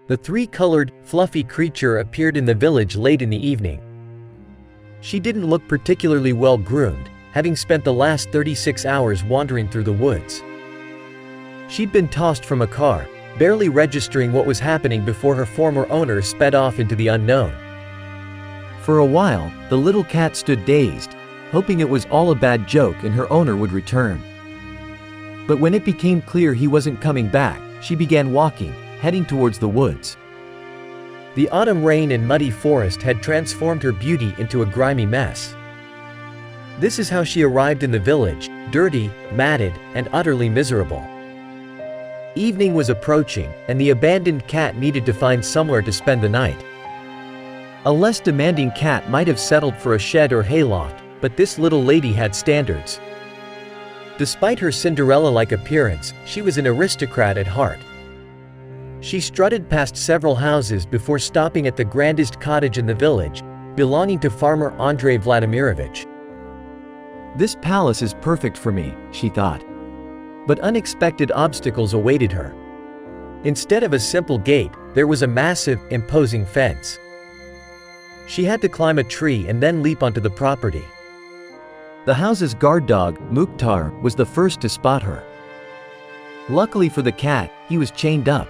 The three-colored, fluffy creature appeared in the village late in the evening. She didn't look particularly well-groomed, having spent the last 36 hours wandering through the woods. She'd been tossed from a car, barely registering what was happening before her former owner sped off into the unknown. For a while, the little cat stood dazed, hoping it was all a bad joke and her owner would return. But when it became clear he wasn't coming back, she began walking, heading towards the woods. The autumn rain and muddy forest had transformed her beauty into a grimy mess. This is how she arrived in the village, dirty, matted, and utterly miserable. Evening was approaching, and the abandoned cat needed to find somewhere to spend the night. A less demanding cat might have settled for a shed or hayloft, but this little lady had standards. Despite her Cinderella-like appearance, she was an aristocrat at heart. She strutted past several houses before stopping at the grandest cottage in the village, belonging to farmer Andrei Vladimirovich. This palace is perfect for me, she thought. But unexpected obstacles awaited her. Instead of a simple gate, there was a massive, imposing fence. She had to climb a tree and then leap onto the property. The house's guard dog, Mukhtar, was the first to spot her. Luckily for the cat, he was chained up.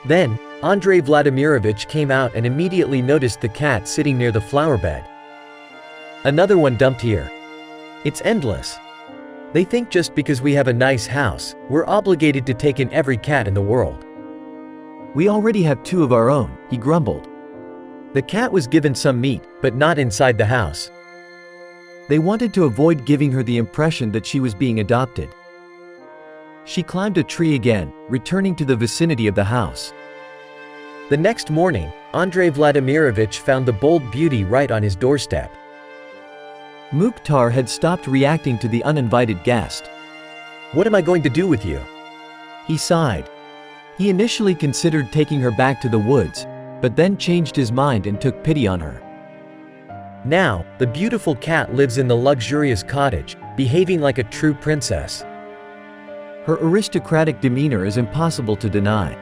Then, Andrei Vladimirovich came out and immediately noticed the cat sitting near the flower bed. Another one dumped here. It's endless. They think just because we have a nice house, we're obligated to take in every cat in the world. We already have 2 of our own, he grumbled. The cat was given some meat, but not inside the house. They wanted to avoid giving her the impression that she was being adopted. She climbed a tree again, returning to the vicinity of the house. The next morning, Andrei Vladimirovich found the bold beauty right on his doorstep. Mukhtar had stopped reacting to the uninvited guest. "What am I going to do with you?" he sighed. He initially considered taking her back to the woods, but then changed his mind and took pity on her. Now, the beautiful cat lives in the luxurious cottage, behaving like a true princess. Her aristocratic demeanor is impossible to deny.